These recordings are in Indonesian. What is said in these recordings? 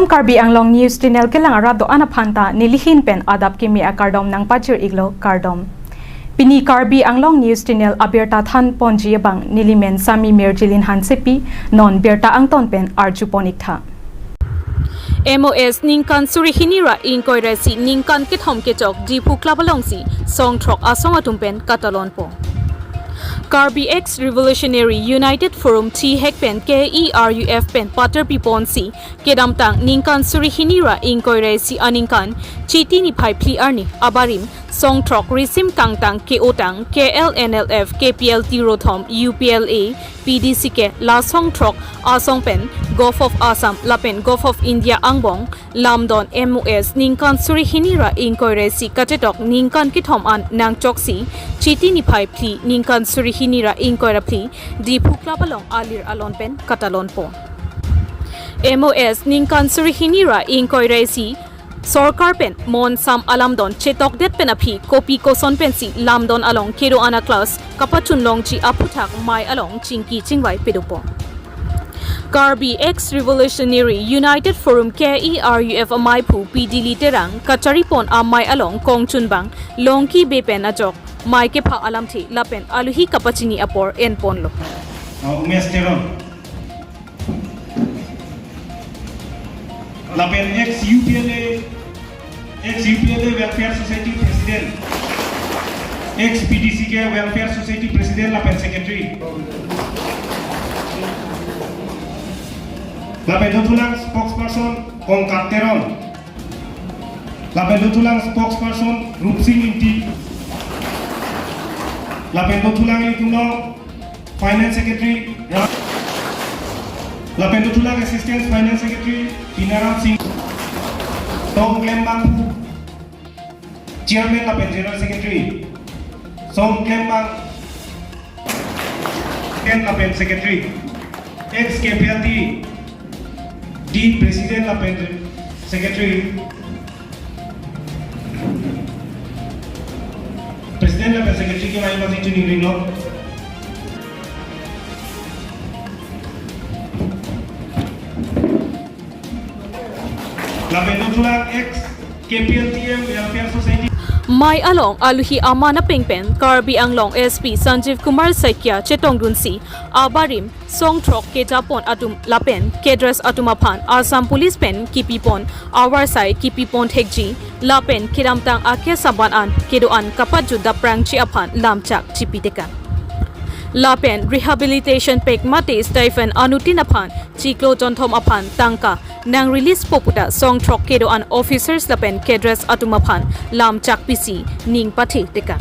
Karbi Anglong News Channel ke lang arado anaphanta nilihin pen adap kimi akardom nang pachir iglo kardom. Pini Karbi Anglong News Channel abirta than ponji bang nilimen sami merjilin hansepi non birta angton pen arjuponik tha. MOS Ningkan Surihinira Inkoiresi Ningkan Kithom Kechok Dipu Klabalongsi Song Trok Asong Atumpen Katalon Po. Karbi X Revolutionary United Forum T Hekpen KERUF Pen Pater Piponsi Kedamtang Ningkan Surihinira Inkoiresi Aningkan Chiti ni Pai Pli Arni Abarim Song Trok Risim Kangtang KOtang KLNLF KPLT Rothom UPLA PDC ke La Song Trok Asong Pen Gulf of Assam Lapen Gulf of India Angbong Lamdon MOS Ningkan Surihinira Inkoiresi Katetok Ningkan Kithom An Nang Choksi Chiti ni Pai Pli Ningkan Surihinira Inkoira Pli Dipu Klabalong Alir Alon Pen Katalon Po MOS Ningkan Surihinira Inkoiresi Sorkar pen mon sam alamdon chetok det pen aphi kopi koson pensi lamdon along kero ana class kapachun long chi aputhak mai along chingki chingwai pedupo Karbi X Revolutionary United Forum KERUF Amaipu PD Literang Kacharipon Amai along Kongchunbang Longki Bepen Ajok Mai ke pha alam thi lapen aluhi kapachini apor en ponlo Lapen ex-UPLA Welfare Society President, ex-PDC के Welfare Society President Lapen Secretary, Lapen Lutulang Spokesperson Kong Kapteron, Lapen Lutulang Spokesperson Rupsing Inti, Lapen Lutulang Lituno Finance Secretary, Lapen Lutulang Assistant Finance Secretary Pinaram Singh, Tong Klembang Chairman Lapen General Secretary, Song Klembang Ken Lapen Secretary, ex-KPLT D President Lapen Secretary, President Lapen Secretary ke lain masih tuning ringo. Lapen Lutulang ex-KPLTM Welfare Society Mai along aluhi amana pengpen Karbi Anglong SP Sanjeev Kumar Saikya Chetongdunsi Abarim Song Trok Ketapon Atum Lapen Kedras Atumaphan Assam Police Pen Kipipon Our Side Kipipon Thekji Lapen Kiramtang Ake Saban An Kedoan Kapaju Daprang Chi Aphan Lamchak Chipiteka Lapen Rehabilitation Pek Mate Stephen Anutin Aphan Chiklo Jonthom Aphan Tangka Nang release poputa Song Trok Kedoan Officers Lapen Kedras Atumaphan Lam Chak PC Ning Pati Teka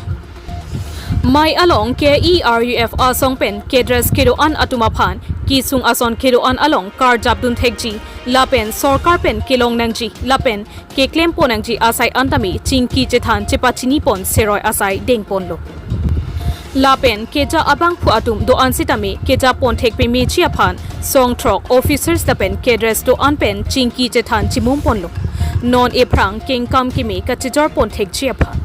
Mai along KERUF Asong Pen Kedras Kedoan Atumaphan Kisung Ason Kedoan along Kar Jabdun Thekji Lapen Sorkar Pen Kelong Nangji Lapen Ke Claim Ponangji Asai Antami Chingki Chethan Chepachini Pon Seroy Asai Deng Ponlo Lapen Keja Abang Pu Atum Do Ansitame Keja Pontek Pemi Chiaphan Song Trok Officers Lapen Kedres Do Anpen Chingki Chethan Chimum Ponlo Non Eprang King Kam Kimi Kachijor Pontek Chiaphan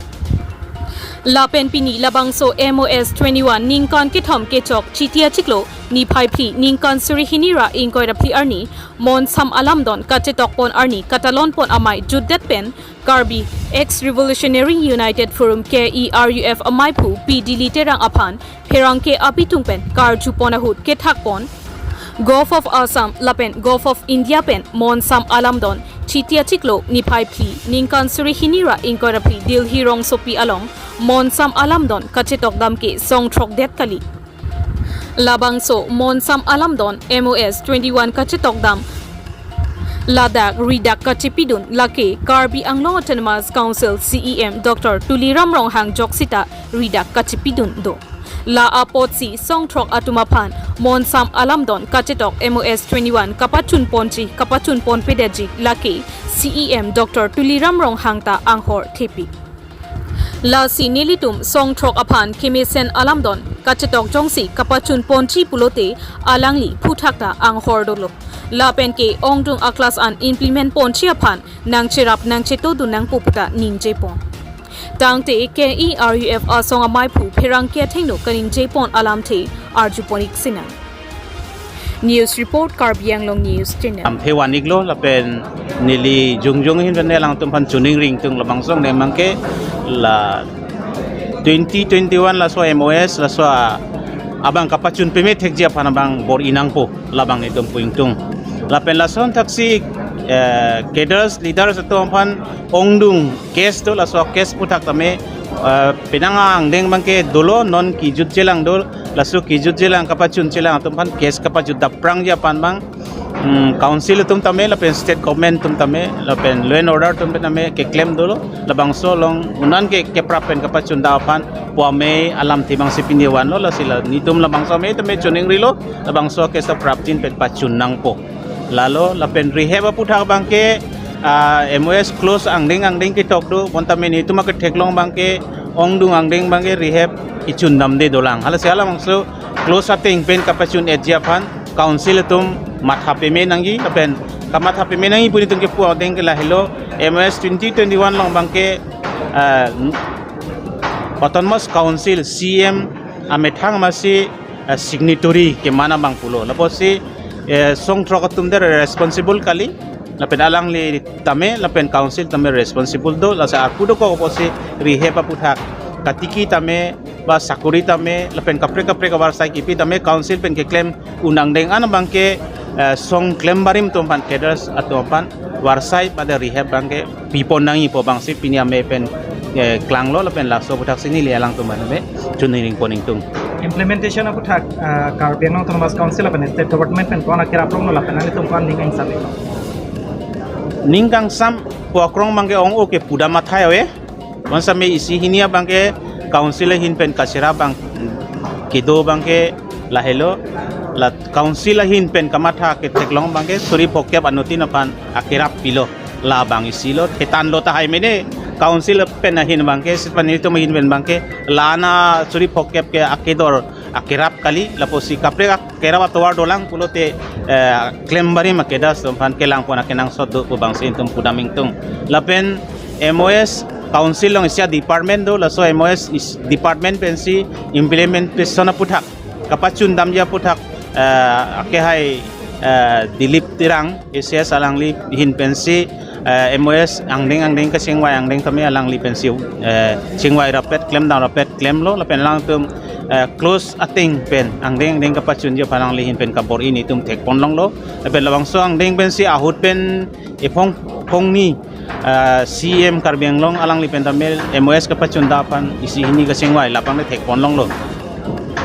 Lapen Pini Labangso MOS 21 Ningkan Kithom Kechok Chitia Chiklo Ni Pai Pli Ningkan Surihinira Inkoira Pli Arni Mon Sam Alamdon Kachetok Pon Arni Katalon Pon Amai Juddet Pen Karbi X Revolutionary United Forum KERUF Amaipu PD Literang Aphan Perang ke Apitung Pen Karju Ponahut Kethak Pon Gulf of Assam Lapen Gulf of India Pen Mon Sam Alamdon Chitia Chiklo Ni Pai Pli Ningkan Surihinira Inkoira Pli Dil Hirong Sopi Along Mon Sam Alamdon Kachetok Damke Song Trok Det Kali Labangso Mon Sam Alamdon MOS 21 Kachetok Dam Ladak Ridak Kachipidun Lake Karbi Anglong Autonomous Council CEM Dr. Tuliram Ronghang Joksita Ridak Kachipidun Do La Apotsi Song Trok Atumaphan Mon Sam Alamdon Kachetok MOS 21 Kapachun Ponchi Kapachun Pon Pedaji Lake CEM Dr. Tuliram Ronghang Ta Anghor Tepi La si nilitum Song Trok Aphan Kimisen Alamdon Kachetok Jongsi Kapachun Ponchi Pulote Alangli Puthakta Anghor Dolo La penke ongdung aklas an implement Ponchi Aphan Nang Chirap Nang Cheto Nang Puputa Ning Jepon Tangte KERUF Asong Amaipu Pirang Kia Tengno Kaning Jepon Alamte Arjuponik Sinan News report Karbi Anglong News Channel. Hewan iglo lapen nili jungjung hin ben lang tumpan chuning ring tung labang song ne mangke la 2021 la so MOS la so abang kapachun peme thekjia panabang bor inang po labang ni dum puing tung lapen la son taksi cadres leaders to pan ongdung case to la so case putak tame pinangang deng bangke dolo non kijut jelang dol la so kijut jelang kapachun jelang tumpan case kapachut daprang ja pan bang council tum tame lapen state government tum tame lapen law and order tum tame ke claim dolo labang so long unan ke prapen kapachun dapan puame alam timang sipindiwan lo la sila nitum labang so me tame chuning rilo labang so ke sa praptin pet pachun nang po lalo lapen rehab puthak bangke MOS close angding ki tok do montame ni tuma ke theklong bangke ongdung angding bangke rehab ichun namde dolang hala sala mangso close ating pen kapachun edjapan council tum matha peme nangi lapen kamatha peme nangi puni tung ke pu deng ke lahilo MOS 2021 long bangke autonomous council CM amethang masi signatory ke mana bang pulo laposi song trokatum der responsible kali lapen alang li tame lapen council tame responsible do la sa akudo ko posi rehab puthak katiki tame ba sakuri tame lapen kapre ka warsai kipi tame council pen ke claim unang deng an bangke song claim barim tumpan cadres atau pan warsai pada rehab bangke pipon nangi po bangsi piniame pen klang lo lapen lakso puthak sini li alang tumban me chuning poning tung implementation of puthak Karbi Anglong Autonomous Council of state government pen kona kira prong no lapen ani tumpan ding ang sabi ningkang sam puakrong bangke ong oke puda mathai we onsa me isi hinia bangke council hin pen kasira bang kido bangke lahelo la council hin pen kamatha ke teklong bangke suri pokyap anuti na pan akirap pilo la bang isilo tetan lo ta hai mene council pen hin bangke sipani to hin pen bangke lana suri pokyap ke akidor akirap kali laposi kapre kerawa towar dolang pulote claim bari makeda sompan kelang pona kenang sodo po bangse intum pudaming tung lapen MOS council long isya department do laso MOS is department pensi implementation na puthak kapachun damja puthak ake hai dilip tirang isya salangli hin pensi MOS angdeng ka singwai angdeng kami alangli pensi singwai rapet claim down rapet claim lo lapen lang tum close ating pen angdeng kapachun jo palang lihin pen kabor ini tum tek ponlong lo lapen labang so angdeng pen si ahut pen ipong ni CM Karbi Anglong alang lipen tamel MOS kapachun dapan isi hini ka singwai lapang le tek ponlong lo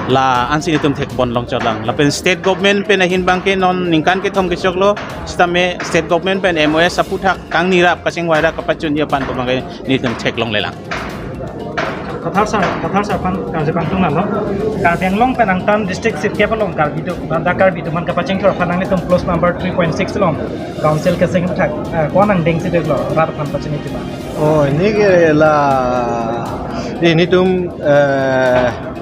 la ansi itum tek ponlong chodang lapen state government pen ahin bangke non ningkan ke thom kisok lo stame state government pen MOS saputhak kang nirap ka singwai ra kapachun jo pan ko bangke ni tum tek long lelang kathar sar pan Karbi Anglong nalo Karbi Anglong pen angtan district sit kepalong Karbi tu banda Karbi tu man kapacheng thor panang ni tum close number 3.6 long council ke sing thak konang deng sit lo rat pan pacheni ti ba oh ini ke la ini tum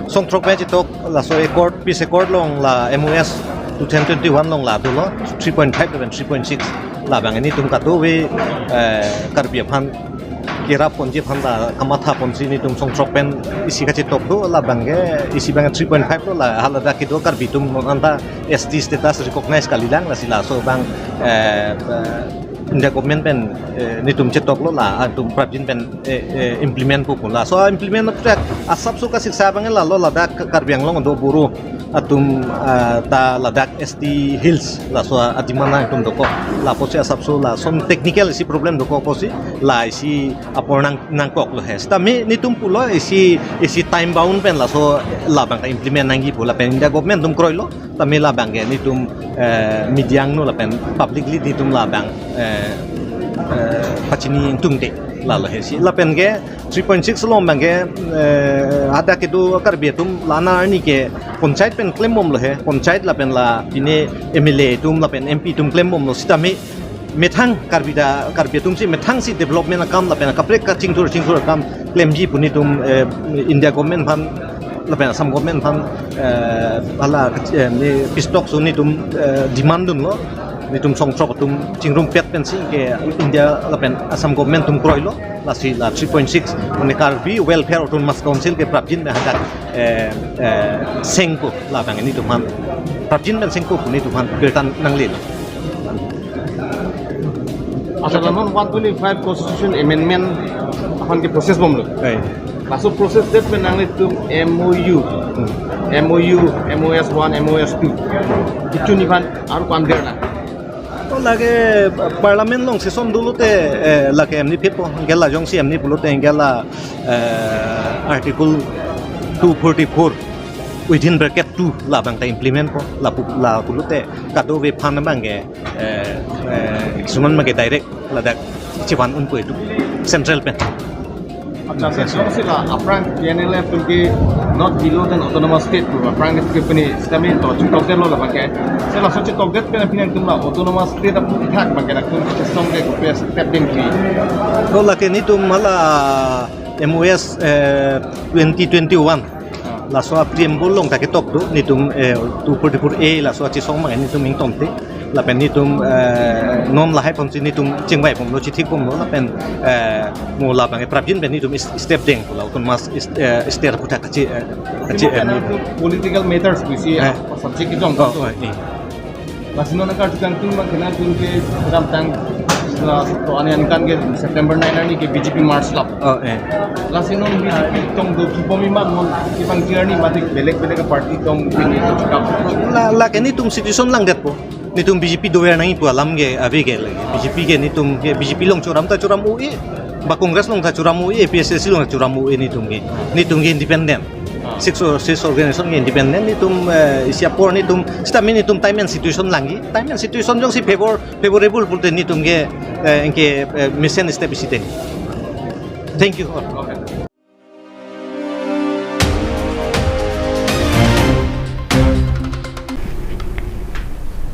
song trok me chitok la so accord peace accord long la MOS 2021 long la tu lo 3.5 dan 3.6 la bang ini tum katu we Karbi pan kira ponji phanda kamatha ponji ni tum song trok pen isi ka chitok do la bangge isi bang 3.5 do la halada kido Karbi tum anta ST status recognize kalilang la sila so bang India government pen nitum cetok lo la tum prabjin pen implement pupun la so implement prak asap suka siksa bangen la lo ladak Karbi Anglong do buru atum ta ladak ST hills la so adimana tum doko la posi asap so la som technical isi problem doko posi la isi apornang nangkok lo hes tami nitum pulo isi time bound pen la so la bang implement nangi pula pen India government tum kroilo tami la bang nitum midiang no la pen publicly nitum la bang pachini tungte la la hesi la pen ge 3.6 lom bang ge ada ke do Karbi tum lana ni ke panchayat pen claim mom lo he panchayat la pen la ini MLA tum la pen MP tum claim mom lo sitami methang Karbi tum si methang si development akam la pen kapre ka chingthur kam claim ji puni tum India government phan la pen sam government phan ala ni pistok suni tum demand dun lo nitum song trok tum chingrum pet pensi ke India lapen Assam government tum kroilo la 3.6 on Karbi welfare autonomous council ke prabjin me hadak sengko la bang ni tum prabjin ben singko ni tuhan kirtan nanglil Asal namun 125 Constitution Amendment akan ke proses bom lo. ai Masuk proses det menang itu MOU, MOS 1, MOS 2. Itu ni kan aru pandir lah. to lage parliament long session dulu te lage emni pipo gela jong si emni pulo te gela article 244 within bracket 2 la bang ta implement ko la pulo te kado ve phan bang ge suman mage direct la dak chiwan un ko itu central pen अच्छा सेक्शन से ला अपरांग PNLF तुमके not below than autonomous state tu अपरांग itu kepeni sistem itu cukup ter lo lah pakai. Saya langsung cek target kena pinang tumla autonomous state apa tak pakai nak tu sistem ke kopia step ding ni. to lage ni tum mala MOS 2021 la so preamble long ta ke tok do ni tum 244A la so chi song mang ni tum ming tom te la pen ni tum nom la hai pom chi ni tum ching vai pom lo chi thik pom lo la pen mo la bang prabjin ben ni tum step ding la autonomous step puta ka chi Karena itu political matters bisi subjek itu angkat tu. ni Masih nak tukang tu makna tu ke dalam tang setelah tu ane kan ke September 9 ni ke BJP March lap. Lasinon BJP tong do kipomi mat mon kipang journey mati belek-belek party tong ini cakap. la ke ni tum situation lang det po ni tum BJP doer nang ipu alam ge ave ge lagi BJP ge ni tum ge BJP long churam ta churam UI ba kongres long ta churam UI PSSC long ta churam UI ni tum ge independent six organization ge independent ni tum siapor ni tum stami ni tum time and situation langi time and situation jong si favorable pulte ni tum ge engke mission step isite thank you all.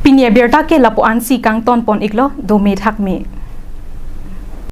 Pinia berta ke lapuan si kang ton pon iglo do me thak mi